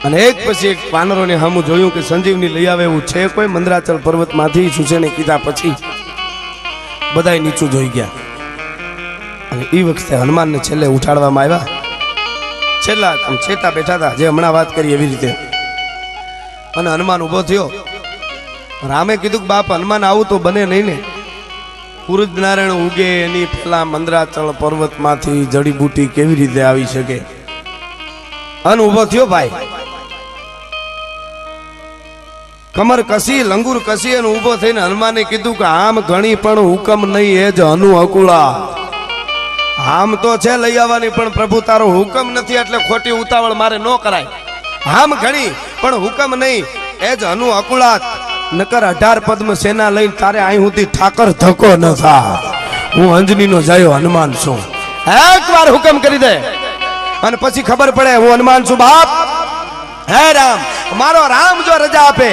અને એક પછી એક વાનરોને સામું જોયું કે સંજીવની લઈ આવે એવું છે કોઈ મંદરાચલ પર્વતમાંથી સુસેને કીધા પછી બધાય નીચું જોઈ ગયા અને એ વખતે હનુમાનને છેલ્લે ઉઠાડવામાં આવ્યા. છેલ્લા છેટા બેઠા હતા જે હમણાં વાત કરી એવી રીતે. અને હનુમાન ઊભો થયો. રામે કીધું કે બાપ હનુમાન આવું તો બને નહીં ને. સૂરજનારાયણ ઉગે એની પેલા મંદરાચલ પર્વતમાંથી જડીબુટી કેવી રીતે આવી શકે? અન ઊભો થયો ભાઈ, કમર કસી લંગુર કસી અને ઊભો થઈને હનુમાને કીધું કે આમ ઘણી પણ હુકમ નહીં એ જ અનુ અકુળા. આમ તો છે લઈ આવવાની પણ પ્રભુ તારો હુકમ નથી એટલે ખોટી ઉતાવળ મારે ન કરાય. આમ ઘણી પણ હુકમ નહીં એ જ અનુ અકુળાત. નકર 18 પદ્મ સેના લઈને તારે અહીં સુધી ઠાકર ધક્કો ન થા. હું અંજનીનો જયો હનુમાન છું. એક વાર હુકમ કરી દે અને પછી ખબર પડે હું હનુમાન છું. બાપ હે રામ, મારો રામ જો રજા આપે,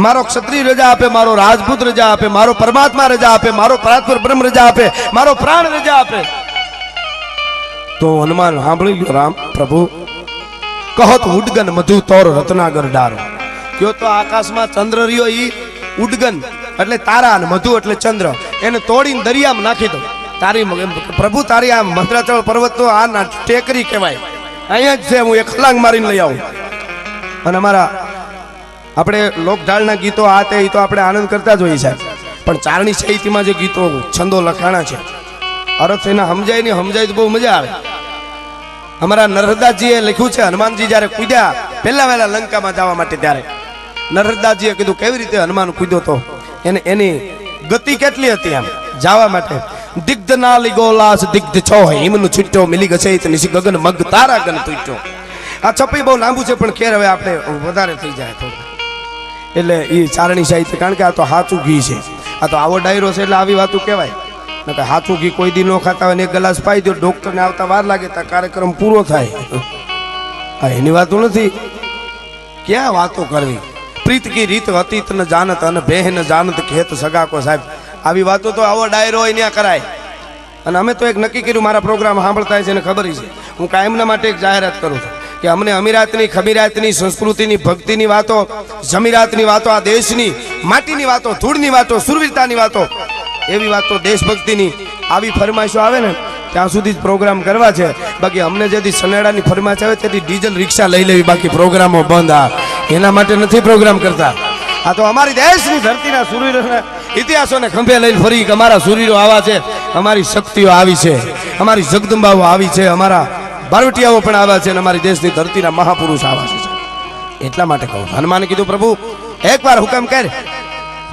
મારો ક્ષત્રિય રજા આપે, મારો રાજપૂત રજા આપે, મારો પરમાત્મા રજા આપે, મારો પરાત્પર બ્રહ્મ રજા આપે, મારો પ્રાણ રજા આપે તો હનુમાન સાંભળી લ્યો. રામ પ્રભુ કહો તો ઉડગન મધુ તોર રત્નાગર ડારો. કયો તો આકાશમાં ચંદ્ર રહ્યો ઈ ઉડગન એટલે તારા અને મધુ એટલે ચંદ્ર, એને તોડીને દરિયામાં નાખી દો. તારી પ્રભુ તારી આ મંદરાચલ પર્વત તો આ ટેકરી કહેવાય. અહીંયા જ છે, હું એક ખલાંગ મારીને લઈ આવું. અને અમારા આપણે લોકઢાળના ગીતો આ તે તો આપણે આનંદ કરતા જ હોઈએ સાહેબ, પણ ચારણી સાહિત્યમાં જે ગીતો છંદો લખાણા છે અર્થ એના સમજાય નહીં, સમજાય તો બહુ મજા આવે. અમારા નર્મદાજીએ લખ્યું છે હનુમાનજી જ્યારે કૂદ્યા પહેલા વહેલા લંકામાં જવા માટે ત્યારે નર્મદાજીએ કીધું કેવી રીતે હનુમાન કૂદ્યો તો એની ગતિ કેટલી હતી આમ જવા માટે. દિગ્ધ ના લીગોલાસ દિગ્ધ છો હિમનું છૂટ્યો મિલી ગશે તો નિશી ગગન મગ તારા ગન તૂટ્યો. આ છપી બહુ લાંબુ છે પણ ખેર હવે આપણે વધારે થઈ જાય થોડું એટલે એ ચારણી સાહિત્ય, કારણ કે આ તો સાચું ઘી છે. આ તો આવો ડાયરો છે એટલે આવી વાતું કહેવાય. નકર સાચું ઘી કોઈ દી ન ખાતા હોય ને એક ગ્લાસ પાઈ દો, ડોક્ટરને આવતા વાર લાગે તો કાર્યક્રમ પૂરો થાય. એની વાતો નથી, ક્યાં વાતો કરવી. પ્રીત કી રીત અતીત ન જાનત અને બેહ ન જાનત ખેત સગા કો. સાહેબ આવી વાતો તો આવો ડાયરો હોય ત્યાં કરાય. અને અમે તો એક નક્કી કર્યું, મારા પ્રોગ્રામ સાંભળતા છે એને ખબર છે, હું કાયમના માટે એક જાહેરાત કરું છું કે અમને અમીરાતની ખમીરાતની સંસ્કૃતિની ભક્તિની વાતો, જમીરાતની વાતો, આ દેશની માટીની વાતો, ધૂળની વાતો, સુરવીરતાની વાતો, એવી વાતો દેશભક્તિની આવી ફરમાઈશો આવે ને ત્યાં સુધી જ પ્રોગ્રામ કરવા છે. બાકી અમને જેથી સનેડાની ફરમાઈશ આવે તેથી ડીઝલ રિક્ષા લઈ લેવી, બાકી પ્રોગ્રામો બંધ. આ એના માટે નથી પ્રોગ્રામ કરતા. આ તો અમારી દેશની ધરતીના સુરવીરોના ઇતિહાસોને ખંભે લઈને ફરી કે અમારા સુરવીરો આવા છે, અમારી શક્તિઓ આવી છે, અમારી જગદંબાઓ આવી છે, અમારા બારવટિયાઓ પણ આવ્યા છે અને અમારી દેશની ધરતીના મહાપુરુષ આવ્યા છે. એટલા માટે કહું. હનુમાને કીધું પ્રભુ એકવાર હુકમ કર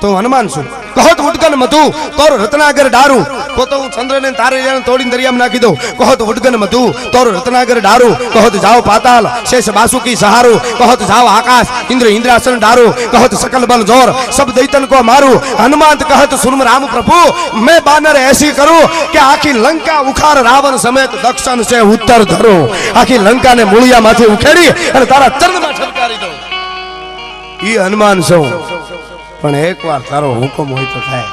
તો હનુમાન છું. કહો તો ઉડગન મધુ તોર રત્નાગર ડારું. કહો તો હું ચંદ્રને તારે તોડીને દરિયામાં નાખી દઉં. કહો તો ઉડગન મધુ તોર રત્નાગર ડારું. કહો તો જાઓ પાતાલ શેષ બાસુકી સહારું. કહો તો જાઓ આકાશ ઇન્દ્ર ઇન્દ્રાસન ડારું. કહો તો सकल बल जोर सब दैतन को मारू. हनुमंत कहत सुन राम प्रभु मैं बानर ऐसी करूं कि आखी लंका उखाड़ रावण समेत दक्षिण से उत्तर धरूं. आखी लंका ने मूळिया माथी उखेड़ी અને તારા ચરણમાં ઠપકારી દઉં. ઈ હનુમાન છું. પણ એકવાર તારો હુકમ હોય તો થાય.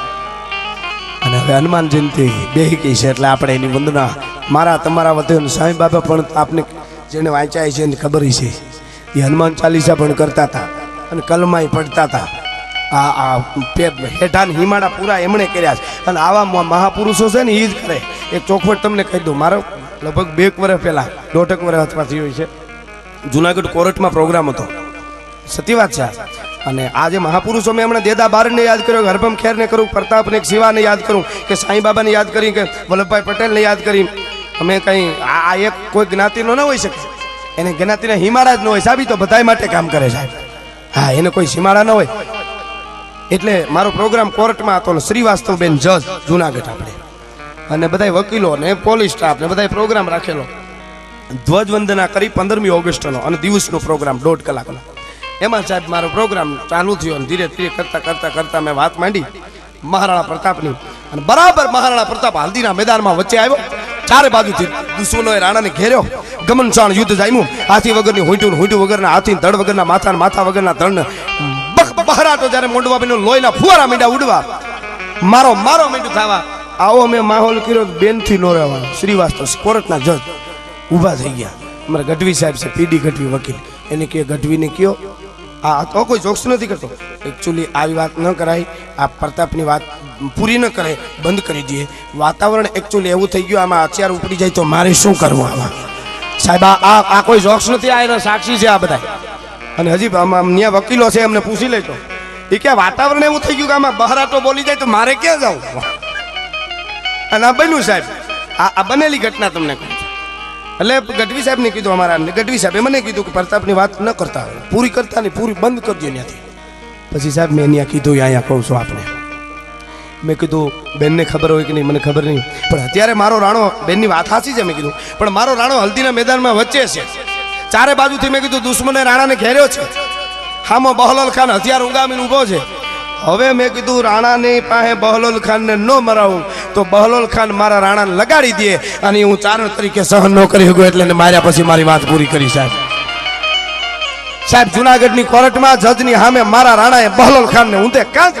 અને હવે હનુમાન જયંતિ બેહી છે એટલે આપણે એની વંદના મારા તમારા વતન સાંઈ બાબા પણ આપને જેને વાંચાય છે એને ખબર છે એ હનુમાન ચાલીસા પણ કરતા હતા અને કલમાય પડતા હતા. આ હેઠાન હિમાડા પૂરા એમણે કર્યા છે અને આવા મહાપુરુષો છે ને એ જ કરે. એક ચોખવટ તમને કહી દઉં, મારો લગભગ 2 વર્ષ પહેલા 1.5 વર્ષ અથવા થયું છે જુનાગઢ કોર્ટમાં પ્રોગ્રામ હતો. સત્ય વાત છે. અને આજે મહાપુરુષો મેં હમણાં દેદા બારને યાદ કર્યો, હરભમ ખેરને કરું, પ્રતાપને શિવાને યાદ કરું, કે સાંઈ બાબાને યાદ કરી, કે વલ્લભભાઈ પટેલને યાદ કરી. અમે કંઈ આ એક કોઈ જ્ઞાતિનો ન હોઈ શકે, એને જ્ઞાતિના હિમાળા જ ન હોય સાહેબ, તો બધા માટે કામ કરે સાહેબ. હા, એને કોઈ સીમાડા ન હોય. એટલે મારો પ્રોગ્રામ કોર્ટમાં હતો, શ્રીવાસ્તવબેન જજ જુનાગઢ આપણે અને બધા વકીલો ને પોલીસ સ્ટાફ ને બધા પ્રોગ્રામ રાખેલો. ધ્વજવંદના કરી 15મી ઓગસ્ટનો અને દિવસનો પ્રોગ્રામ 1.5 કલાકનો. એમાં સાહેબ મારો પ્રોગ્રામ ચાલુ થયો અને ધીરે ધીરે કરતા કરતા કરતા મેં વાત માંડી મહારાણા પ્રતાપની. અને બરાબર મહારાણા પ્રતાપ હલ્દીના મેદાનમાં વચ્ચે આવ્યો. ચારે બાજુથી દુશ્મનોએ રાણાને ઘેર્યો. ગમનસાણ યુદ્ધ જામ્યું. હાથી વગરની હોઈટું, હોઈટું વગરના હાથી, ધડ વગરના માથા, માથા વગરના ધડ. બહરાટો જ્યારે મોંડવા બન્યો, લોહીના ફુવારા મીંડા ઉડવા, મારો મારો મીંડું થવા. આવો મેં માહોલ કર્યો, બેનથી નો રહેવાનો. શ્રીવાસ્તવ કોર્ટના જજ ઊભા થઈ ગયા. અમારા ગઢવી સાહેબ છે, પીડી ગઢવી વકીલ, એને કે ગઢવીને કયો આ તો કોઈ જોક્સ નથી કરતો, એકચ્યુઅલી આવી વાત ન કરાય, આ પ્રતાપની વાત પૂરી ન કરે, બંધ કરી દઈએ. વાતાવરણ એકચ્યુઅલી એવું થઈ ગયું, આમાં હથિયાર ઉપડી જાય તો મારે શું કરવું આમાં? સાહેબ આ કોઈ જોક્સ નથી, આ એના સાક્ષી છે આ બધા. અને હજી ત્યાં વકીલો છે, એમને પૂછી લેજો. એ કે વાતાવરણ એવું થઈ ગયું કે આમાં બહારાટો બોલી જાય તો મારે ક્યાં જવું? અને આ બન્યું સાહેબ, આ બનેલી ઘટના તમને કહું છું. એટલે ગઢવી સાહેબને કીધું, અમારા ગઢવી સાહેબે મને કીધું કે પ્રતાપની વાત ન કરતા હોય, પૂરી કરતા નહીં, પૂરી બંધ કરજો ત્યાંથી. પછી સાહેબ મેં અહીંયા કીધું, અહીંયા કહું છું આપણે, મેં કીધું બેનને ખબર હોય કે નહીં મને ખબર નહીં, પણ અત્યારે મારો રાણો, બેનની વાત સાચી છે, મેં કીધું પણ મારો રાણો હલ્દીના મેદાનમાં વચ્ચે છે, ચારે બાજુથી મેં કીધું દુશ્મને રાણાને ઘેર્યો છે, હામો બહલોલ ખાન હથિયાર ઉગામીને ઊભો છે. હવે મેં કીધું રાણાની પાસે બહલોલ ખાનને ન મરાવું તો બહલોલ ખાન મારા રાણાને લગાડી દે, અને હું ચારણ તરીકે સહન ન કરી શકું, એટલે માર્યા પછી મારી વાત પૂરી કરી. સાહેબ જુનાગઢની કોર્ટમાં જજની સામે મારા રાણાએ બહલોલ ખાનને ઊંધે કાંચ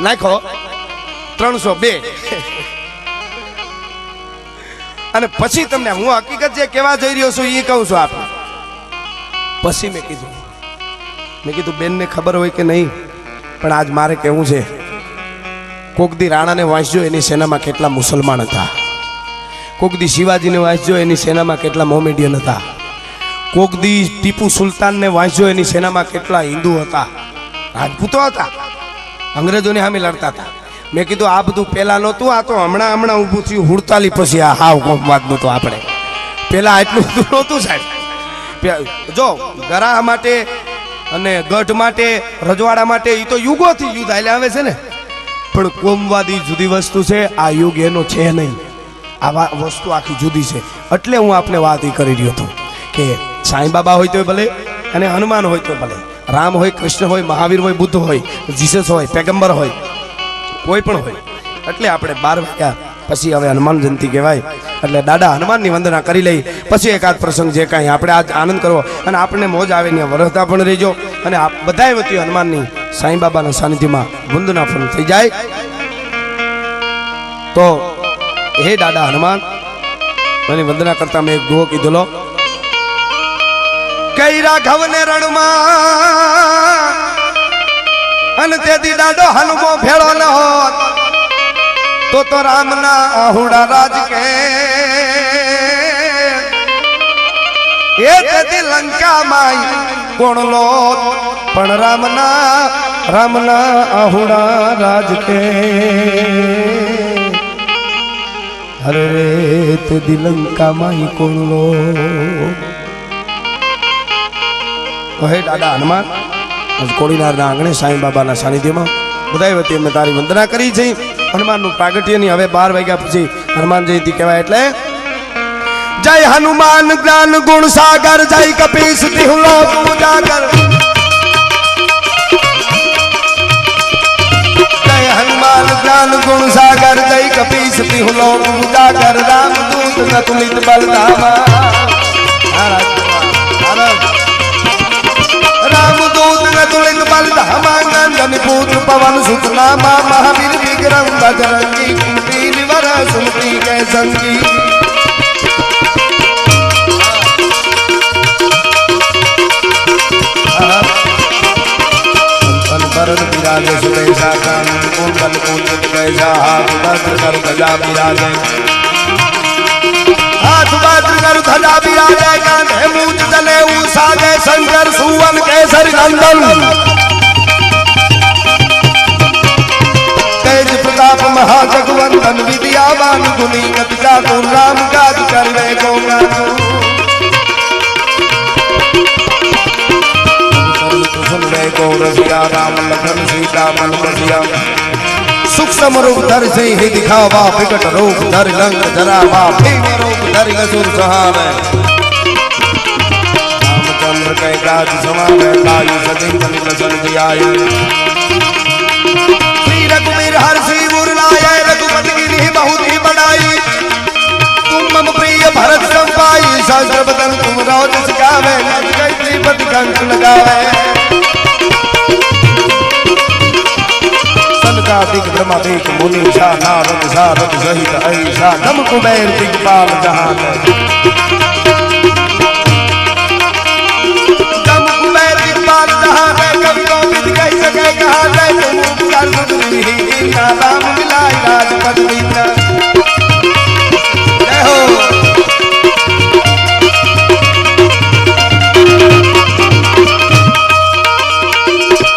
નાખ્યો 302. અને પછી તમને હું હકીકત જે કહેવા જઈ રહ્યો છું એ કહું છું આપણે. પછી મેં કીધું બેનને ખબર હોય કે નહીં, પણ આજ મારે કહેવું છે, કોકદી રાણાને વાંચજો એની સેનામાં કેટલા મુસલમાન હતા, કોકદી શિવાજીને વાંચજો એની સેનામાં કેટલા મોમેડિયન હતા, કોકદી ટીપુ સુલતાનને વાંચજો એની સેનામાં કેટલા હિન્દુ હતા, રાજપૂતો હતા, અંગ્રેજોની સામે લડતા હતા. મેં કીધું આ બધું પહેલા નહોતું, આ તો હમણાં ઊભું થયું 48 પછી. આ હાવ કોમવાદ નહોતું, આપણે પહેલા એટલું બધું નહોતું સાહેબ. જો ગરાહ માટે અને ગઢ માટે, રજવાડા માટે એ તો યુગોથી યુદ્ધ હાલ્યા આવે છે ને, પણ કોમવાદી જુદી વસ્તુ છે, આ યુગ એનો છે નહીં, આ વસ્તુ આખી જુદી છે. એટલે હું આપને વાત એ કરી રહ્યો હતો કે સાંઈ બાબા હોય તો ભલે, અને હનુમાન હોય તો ભલે, રામ હોય, કૃષ્ણ હોય, મહાવીર હોય, બુદ્ધ હોય, જીસસ હોય, પેગમ્બર હોય, કોઈ પણ હોય. એટલે આપણે 12 વાગ્યા પછી હવે હનુમાન જયંતિ કહેવાય, એટલે દાદા હનુમાનની વંદના કરી લઈ, પછી એકાદ પ્રસંગ જે કાંઈ આપણે આજ આનંદ કરવો અને આપણને મોજ આવે ત્યાં વરસતા પણ રહેજો, અને આપ બધાય વતી હનુમાનની સાંઈ બાબાના સાનિધ્યમાં વંદના પણ થઈ જાય. તો હે દાદા હનુમાન, મને વંદના કરતા મેં એક દુહો કીધેલો, કઈ રાઘવને રણમાં અને તેથી દાદો હનુમો ભેળો ન હોત તો રામના આહુડા રાજ કે એ તેથી લંકામાં કોણ લો, પણ રામના આહુડા રાજ કે હરે તેથી લંકામાં કોણ લો. હે દાદા હનુમાન, કોડીનારના આંગણે સાંઈ બાબાના સાનિધ્યમાં બધાય વતી અમે તારી વંદના કરી છે. હનુમાનનું પ્રાગટ્યની હવે 12 વાગ્યા પછી હનુમાન જયંતિ કહેવાય. એટલે જય હનુમાન જ્ઞાન ગુણ સાગર, જય કપીશ તિહુલો ઉજાગર, જય હનુમાન જ્ઞાન ગુણ સાગર, જય કપીશ તિહુલો ઉજાગર, રામદૂત નતુલિત બલધામા, रामदूत नतुलित बलधामा, नंदन पुत्र पवन सुत नामा, महावीर विक्रम बजरंगी, कुंती निवर सुमति के संगी. वरण विराजे सुरेशा, कानन कुंडल कुंजित कैसा, हाथ वज्र कर ध्वजा विराजे, हाथ वज्र कर ध्वजा विराजे, कांधे मूंज जले सागे, शंकर सुवन केसरी नंदन, तेज प्रताप महाजगवंदन, विद्यावान गुणी अति चातुर, राम काज करवे को गातु. सुन रे को रसिया, राम लखन सीता मन बसिया, सूक्ष्म रूप धर से ही दिखावा, विकट रूप धर लंक जरावा, भीम रूप धर असुर सहारे, रामचंद्र के काज समावे, लायु सजित निकसन दियाये, श्री रघुवीर हर श्री उर लाये, रघुपति गिरि बहुत ही बड़ाई, तुम मम प्रिय भरत संपाई, सहस्र बदन तुम रोज सिखावे, श्रीपति कंठ लगावे, सनकादिक ब्रह्मादिक मुनि सा, नारद सारद सहित ऐसा, नम कुबेर दिगपाल जहान. तुम पुकार सुधरी दीना राम मिलाए राजपद दीना जय हो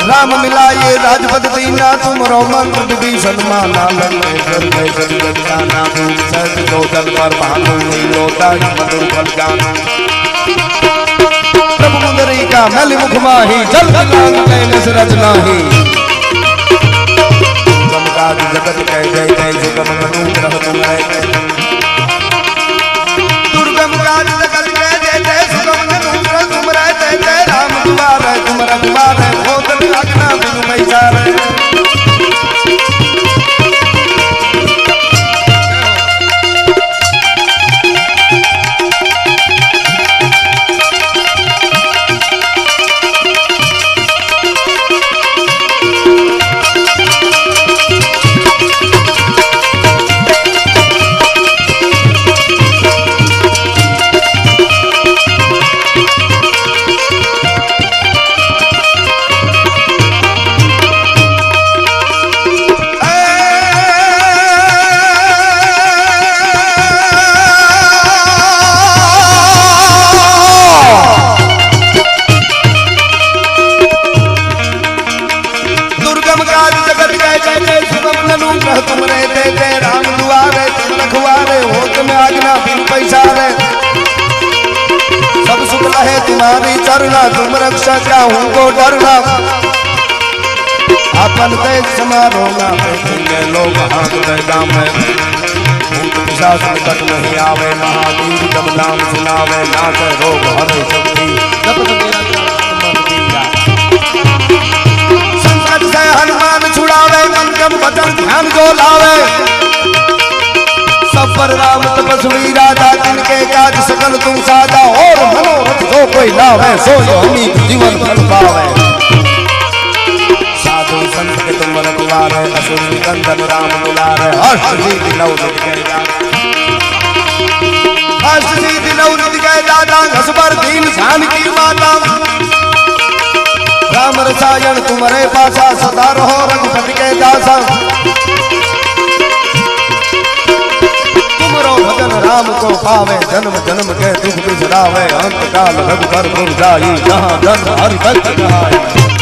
राम मिलाए राजपद दीना तुम रोमन विभीषण माना लंगे जल जाना तुम सज दो दल पर भानु नीलोता मधुर फल जाना प्रभु मुंदरी का मैली मुख माही जल लांग कैन सरज नाही चमकाद जगत कह जय जय सुगम अनुग्रह तुम्हारे दुर्गम काज जगत कह जय जय सुगम अनुग्रह तुम्हारे जय जय राम द्वार है तुम्हारा द्वार है खोदन आज्ञा बिनु पैसार तुम्हारी चरना तुम रक्षा चाहूं को डरना अपन तेज समारोह ना बैठेंगे लोग हाथ गाम में भूत पिशाच निकट नहीं आवे महावीर जब नाम सुनावे नाच रोग हरे शक्ति संकट से हनुमान छुड़ावे मन कम वचन ध्यान जो लावे सब पर राम तपस्वी राजा जिनके काज सकल तुम साजा और मनोरथ जो कोई लावे सो हमी जीवन फल पावे साधु संत के तुम रखवारे असुर निकंदन राम दुलारे हर्ष सिद्धि नव निधि के हर्ष सिद्धि नव निधि के दादा घसबर दीन जानकी माता राम रसायन तुम्हारे पासा सदा रहो रघुपति के दासा भजन राम को पावे जन्म जन्म के दुख बिसरावे अंत काल रघुबर पुर जाई जहाँ जन्म हरि भक्त कहाई।